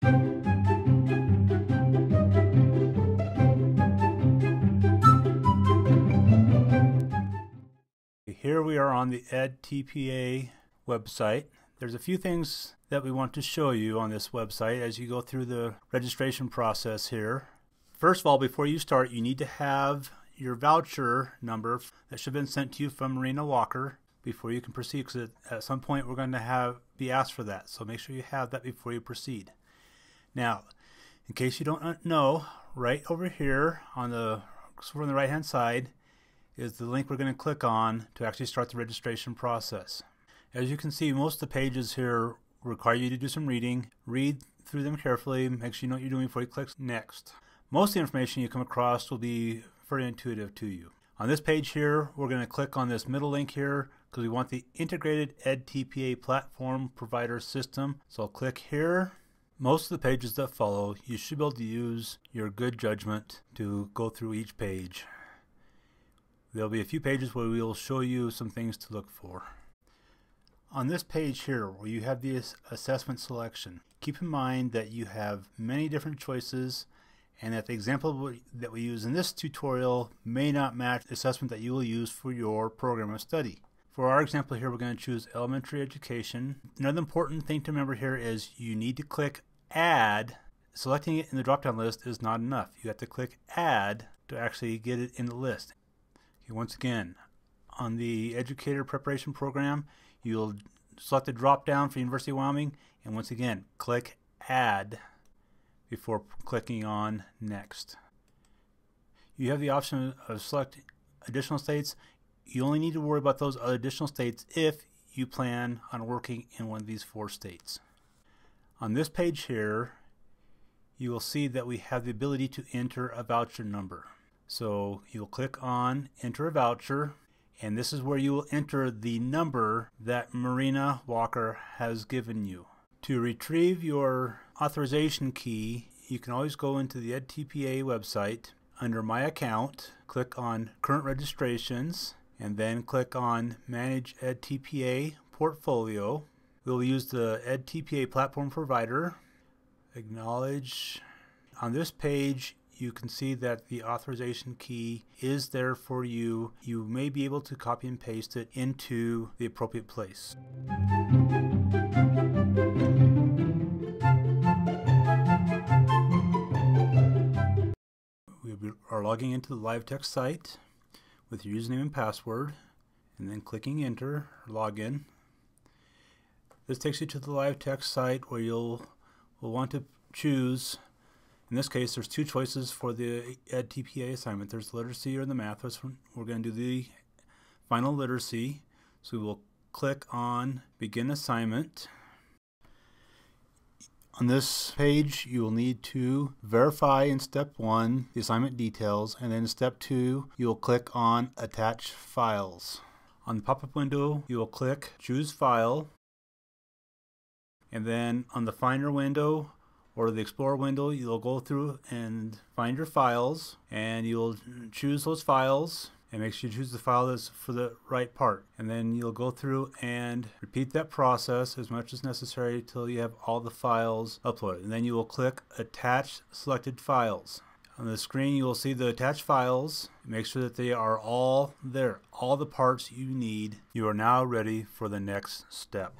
Here we are on the edTPA website. There's a few things that we want to show you on this website as you go through the registration process here. First of all, before you start, you need to have your voucher number that should have been sent to you from Marina Walker before you can proceed, because at some point we're going to be asked for that. So make sure you have that before you proceed. Now, in case you don't know, right over here on the right hand side is the link we're going to click on to actually start the registration process. As you can see, most of the pages here require you to do some reading. Read through them carefully, make sure you know what you're doing before you click next. Most of the information you come across will be very intuitive to you. On this page here, we're going to click on this middle link here because we want the Integrated edTPA Platform Provider System. So I'll click here. Most of the pages that follow, you should be able to use your good judgment to go through each page. There'll be a few pages where we'll show you some things to look for. On this page here, where you have the assessment selection, keep in mind that you have many different choices and that the example that we use in this tutorial may not match the assessment that you will use for your program of study. For our example here, we're going to choose elementary education. Another important thing to remember here is you need to click Add. Selecting it in the drop-down list is not enough. You have to click Add to actually get it in the list. Okay, once again, on the Educator Preparation Program, you'll select the drop-down for University of Wyoming, and once again, click Add before clicking on Next. You have the option of select additional states. You only need to worry about those other additional states if you plan on working in one of these 4 states. On this page here, you will see that we have the ability to enter a voucher number. So you'll click on Enter a Voucher, and this is where you will enter the number that Marina Walker has given you. To retrieve your authorization key, you can always go into the edTPA website. Under My Account, click on Current Registrations, and then click on Manage edTPA Portfolio. We'll use the edTPA Platform Provider. Acknowledge. On this page, you can see that the authorization key is there for you. You may be able to copy and paste it into the appropriate place. We are logging into the LiveText site with your username and password, and then clicking Enter or Login. This takes you to the LiveText site where you'll want to choose. In this case, there's 2 choices for the edTPA assignment. There's the literacy or the math. We're going to do the final literacy. So we will click on Begin Assignment. On this page, you will need to verify in step 1 the assignment details, and then in step 2, you will click on Attach Files. On the pop-up window, you will click Choose File, and then on the Finder window or the Explorer window, you'll go through and find your files, and you'll choose those files and make sure you choose the file that's for the right part. And then you'll go through and repeat that process as much as necessary until you have all the files uploaded. And then you will click Attach Selected Files. On the screen, you will see the attached files. Make sure that they are all there, all the parts you need. You are now ready for the next step.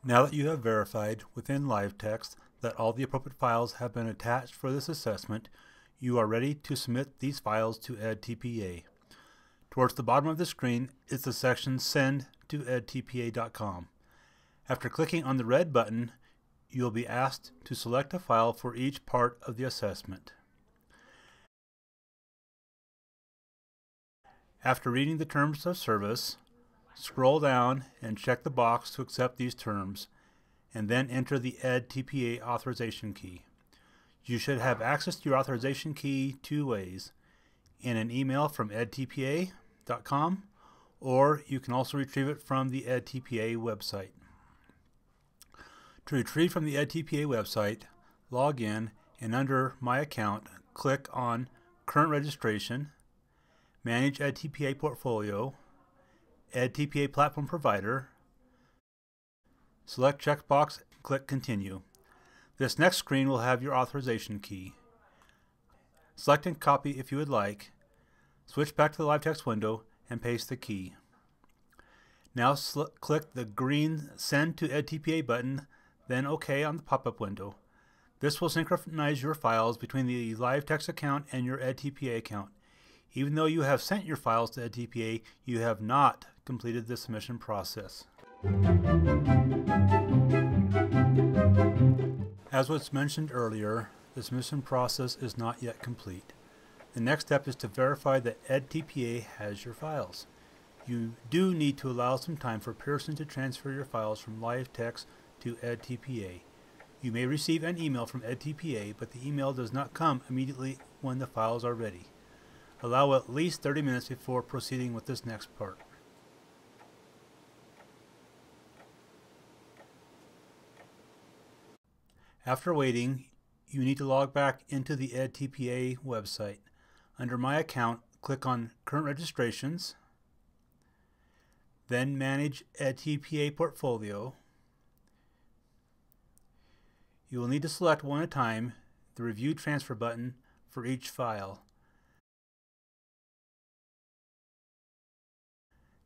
Now that you have verified within LiveText that all the appropriate files have been attached for this assessment, you are ready to submit these files to edTPA. Towards the bottom of the screen is the section Send to edTPA.com. After clicking on the red button, you will be asked to select a file for each part of the assessment. After reading the terms of service, scroll down and check the box to accept these terms, and then enter the edTPA authorization key. You should have access to your authorization key 2 ways: in an email from edTPA.com, or you can also retrieve it from the edTPA website. To retrieve from the edTPA website, log in, and under My Account, click on Current Registration, Manage edTPA Portfolio, edTPA Platform Provider, Select checkbox and click Continue. This next screen will have your authorization key. Select and copy if you would like. Switch back to the LiveText window and paste the key. Now click the green Send to edTPA button, then OK on the pop-up window. This will synchronize your files between the LiveText account and your edTPA account. Even though you have sent your files to edTPA, you have not completed the submission process. As was mentioned earlier, the submission process is not yet complete. The next step is to verify that edTPA has your files. You do need to allow some time for Pearson to transfer your files from LiveText to edTPA. You may receive an email from edTPA, but the email does not come immediately when the files are ready. Allow at least 30 minutes before proceeding with this next part. After waiting, you need to log back into the edTPA website. Under My Account, click on Current Registrations, then Manage edTPA Portfolio. You will need to select one at a time the Review Transfer button for each file.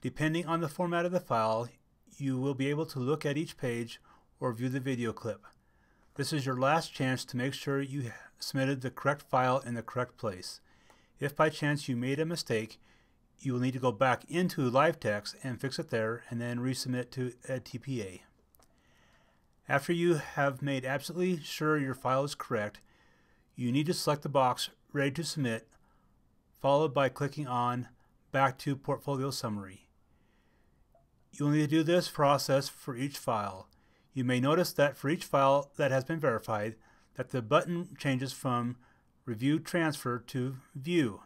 Depending on the format of the file, you will be able to look at each page or view the video clip. This is your last chance to make sure you submitted the correct file in the correct place. If by chance you made a mistake, you will need to go back into LiveText and fix it there and then resubmit to edTPA. After you have made absolutely sure your file is correct, you need to select the box Ready to Submit, followed by clicking on Back to Portfolio Summary. You will need to do this process for each file. You may notice that for each file that has been verified, that the button changes from Review Transfer to View,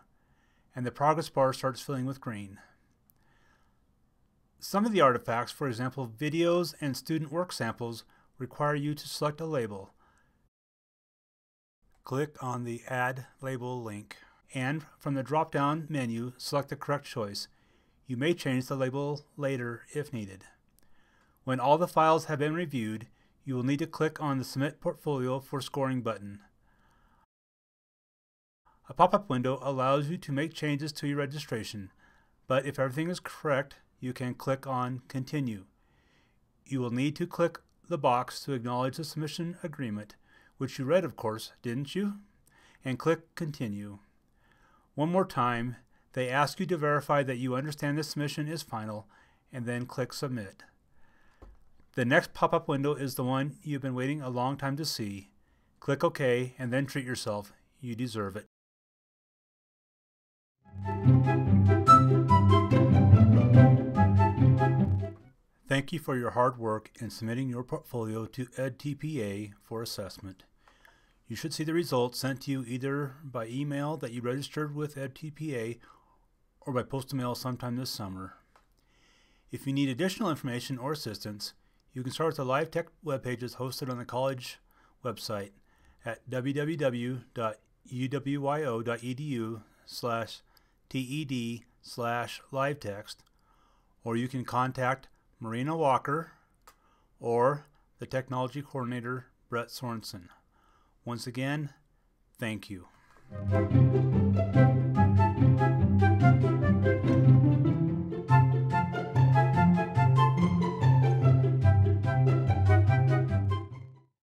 and the progress bar starts filling with green. Some of the artifacts, for example videos and student work samples, require you to select a label. Click on the Add Label link, and from the drop-down menu, select the correct choice. You may change the label later if needed. When all the files have been reviewed, you will need to click on the Submit Portfolio for Scoring button. A pop-up window allows you to make changes to your registration, but if everything is correct, you can click on Continue. You will need to click the box to acknowledge the submission agreement, which you read, of course, didn't you? And click Continue. One more time, they ask you to verify that you understand the submission is final, and then click Submit. The next pop-up window is the one you've been waiting a long time to see. Click OK and then treat yourself. You deserve it. Thank you for your hard work in submitting your portfolio to edTPA for assessment. You should see the results sent to you either by email that you registered with edTPA or by postal mail sometime this summer. If you need additional information or assistance, you can start with the LiveText web pages hosted on the college website at www.uwyo.edu/TED/LiveText, or you can contact Marina Walker or the Technology Coordinator, Brett Sorensen. Once again, thank you.